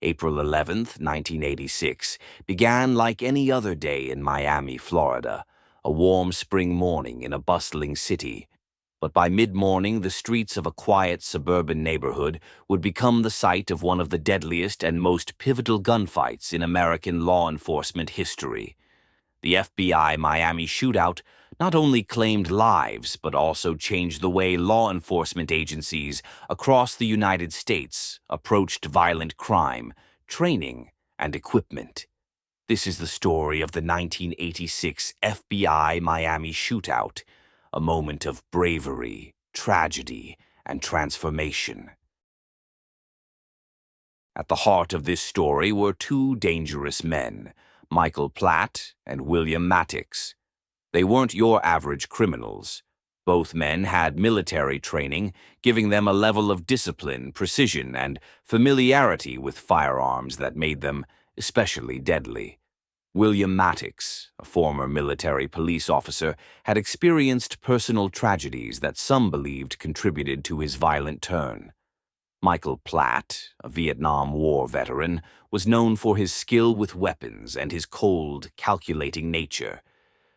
April 11, 1986, began like any other day in Miami, Florida, a warm spring morning in a bustling city. But by mid-morning, the streets of a quiet suburban neighborhood would become the site of one of the deadliest and most pivotal gunfights in American law enforcement history. The FBI Miami Shootout not only claimed lives but also changed the way law enforcement agencies across the United States approached violent crime, training, and equipment. This is the story of the 1986 FBI Miami Shootout, a moment of bravery, tragedy, and transformation. At the heart of this story were two dangerous men, Michael Platt and William Matix. They weren't your average criminals. Both men had military training, giving them a level of discipline, precision, and familiarity with firearms that made them especially deadly. William Matix, a former military police officer, had experienced personal tragedies that some believed contributed to his violent turn. Michael Platt, a Vietnam War veteran, was known for his skill with weapons and his cold, calculating nature.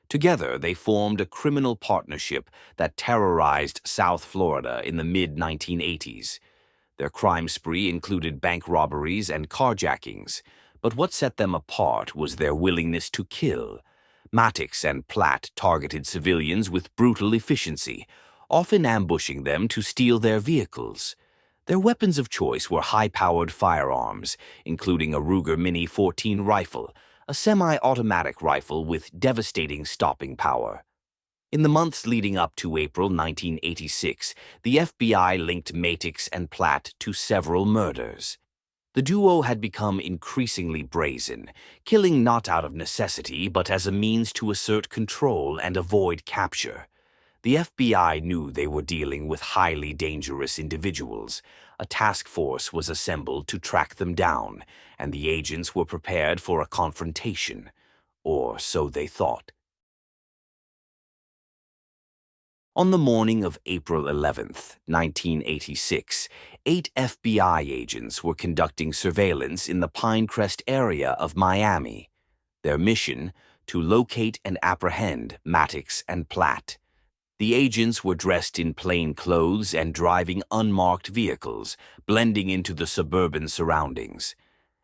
Together, they formed a criminal partnership that terrorized South Florida in the mid-1980s. Their crime spree included bank robberies and carjackings, but what set them apart was their willingness to kill. Matix and Platt targeted civilians with brutal efficiency, often ambushing them to steal their vehicles. Their weapons of choice were high-powered firearms, including a Ruger Mini 14 rifle, a semi-automatic rifle with devastating stopping power. In the months leading up to April 1986, the FBI linked Matix and Platt to several murders. The duo had become increasingly brazen, killing not out of necessity but as a means to assert control and avoid capture. The FBI knew they were dealing with highly dangerous individuals. A task force was assembled to track them down, and the agents were prepared for a confrontation. Or so they thought. On the morning of April 11th, 1986, 8 FBI agents were conducting surveillance in the Pinecrest area of Miami. Their mission, to locate and apprehend Matix and Platt. The agents were dressed in plain clothes and driving unmarked vehicles, blending into the suburban surroundings.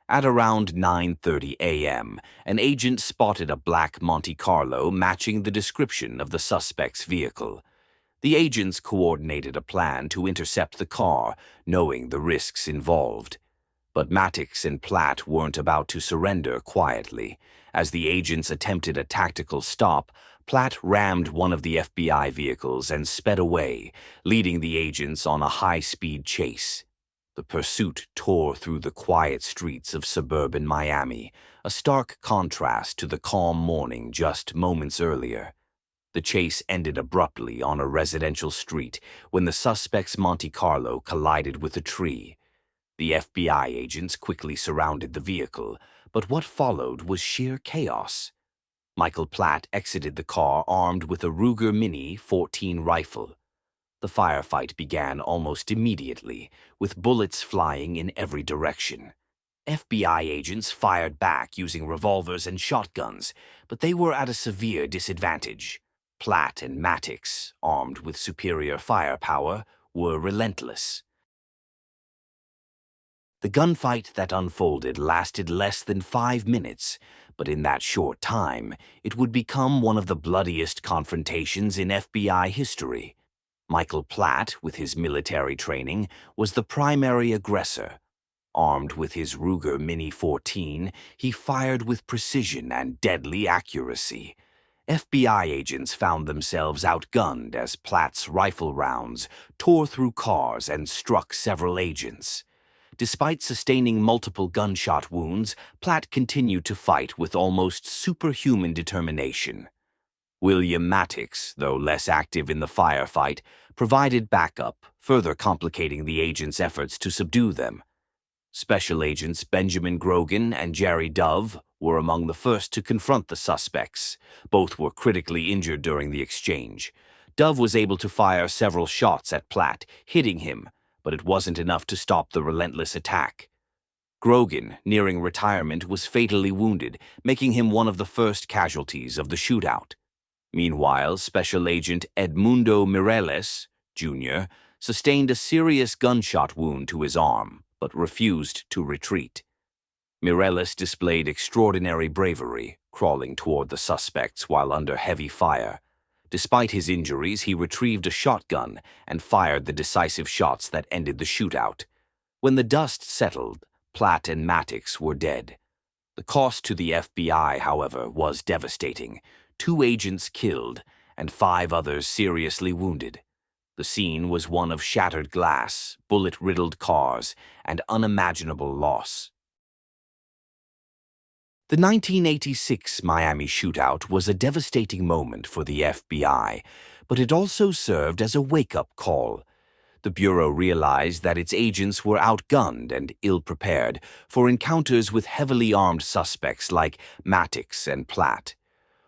At around 9:30 a.m., an agent spotted a black Monte Carlo matching the description of the suspect's vehicle. The agents coordinated a plan to intercept the car, knowing the risks involved. But Matix and Platt weren't about to surrender quietly. As the agents attempted a tactical stop, Platt rammed one of the FBI vehicles and sped away, leading the agents on a high-speed chase. The pursuit tore through the quiet streets of suburban Miami, a stark contrast to the calm morning just moments earlier. The chase ended abruptly on a residential street when the suspect's Monte Carlo collided with a tree. The FBI agents quickly surrounded the vehicle, but what followed was sheer chaos. Michael Platt exited the car armed with a Ruger Mini 14 rifle. The firefight began almost immediately, with bullets flying in every direction. FBI agents fired back using revolvers and shotguns, but they were at a severe disadvantage. Platt and Matix, armed with superior firepower, were relentless. The gunfight that unfolded lasted less than 5 minutes, but in that short time, it would become one of the bloodiest confrontations in FBI history. Michael Platt, with his military training, was the primary aggressor. Armed with his Ruger Mini 14, he fired with precision and deadly accuracy. FBI agents found themselves outgunned as Platt's rifle rounds tore through cars and struck several agents. Despite sustaining multiple gunshot wounds, Platt continued to fight with almost superhuman determination. William Matix, though less active in the firefight, provided backup, further complicating the agents' efforts to subdue them. Special Agents Benjamin Grogan and Jerry Dove were among the first to confront the suspects. Both were critically injured during the exchange. Dove was able to fire several shots at Platt, hitting him, but it wasn't enough to stop the relentless attack. Grogan, nearing retirement, was fatally wounded, making him one of the first casualties of the shootout. Meanwhile, Special Agent Edmundo Mireles, Jr., sustained a serious gunshot wound to his arm, but refused to retreat. Mireles displayed extraordinary bravery, crawling toward the suspects while under heavy fire. Despite his injuries, he retrieved a shotgun and fired the decisive shots that ended the shootout. When the dust settled, Platt and Matix were dead. The cost to the FBI, however, was devastating. 2 agents killed and 5 others seriously wounded. The scene was one of shattered glass, bullet-riddled cars, and unimaginable loss. The 1986 Miami Shootout was a devastating moment for the FBI, but it also served as a wake-up call. The Bureau realized that its agents were outgunned and ill-prepared for encounters with heavily armed suspects like Matix and Platt.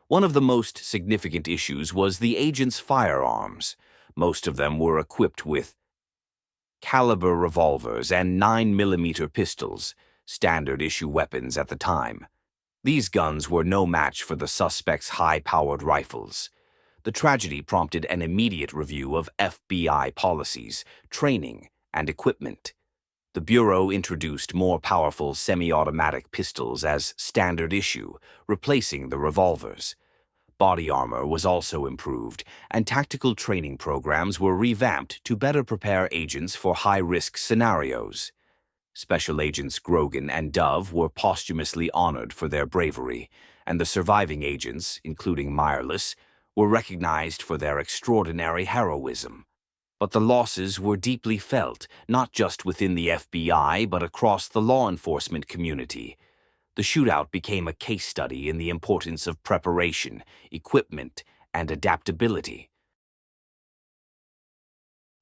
One of the most significant issues was the agents' firearms. Most of them were equipped with caliber revolvers and 9mm pistols, standard-issue weapons at the time. These guns were no match for the suspects' high-powered rifles. The tragedy prompted an immediate review of FBI policies, training, and equipment. The Bureau introduced more powerful semi-automatic pistols as standard issue, replacing the revolvers. Body armor was also improved, and tactical training programs were revamped to better prepare agents for high-risk scenarios. Special Agents Grogan and Dove were posthumously honored for their bravery, and the surviving agents, including Mireles, were recognized for their extraordinary heroism. But the losses were deeply felt, not just within the FBI but across the law enforcement community. The shootout became a case study in the importance of preparation, equipment, and adaptability.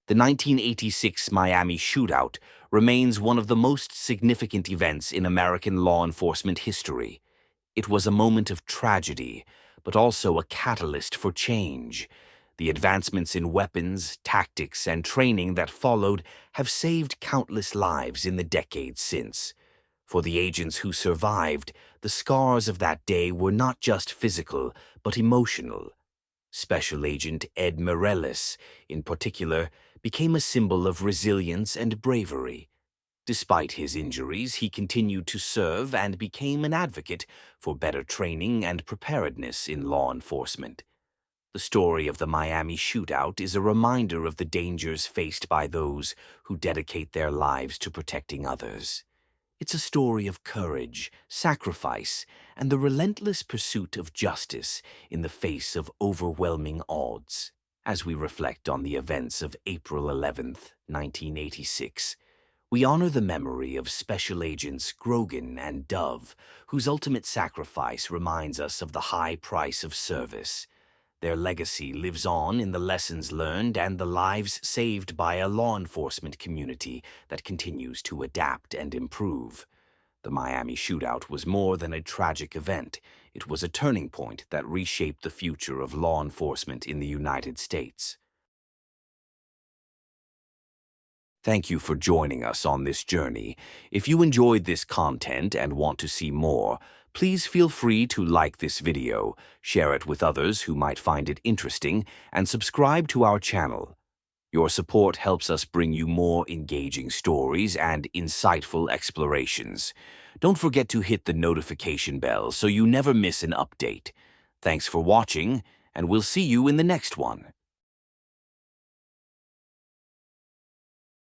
The 1986 Miami Shootout remains one of the most significant events in American law enforcement history. It was a moment of tragedy, but also a catalyst for change. The advancements in weapons, tactics, and training that followed have saved countless lives in the decades since. For the agents who survived, the scars of that day were not just physical, but emotional. Special Agent Ed Mireles, in particular, became a symbol of resilience and bravery. Despite his injuries, he continued to serve and became an advocate for better training and preparedness in law enforcement. The story of the Miami Shootout is a reminder of the dangers faced by those who dedicate their lives to protecting others. It's a story of courage, sacrifice, and the relentless pursuit of justice in the face of overwhelming odds. As we reflect on the events of April 11th, 1986, we honor the memory of Special Agents Grogan and Dove, whose ultimate sacrifice reminds us of the high price of service. Their legacy lives on in the lessons learned and the lives saved by a law enforcement community that continues to adapt and improve. The Miami Shootout was more than a tragic event. It was a turning point that reshaped the future of law enforcement in the United States. Thank you for joining us on this journey. If you enjoyed this content and want to see more, please feel free to like this video, share it with others who might find it interesting, and subscribe to our channel. Your support helps us bring you more engaging stories and insightful explorations. Don't forget to hit the notification bell so you never miss an update. Thanks for watching, and we'll see you in the next one.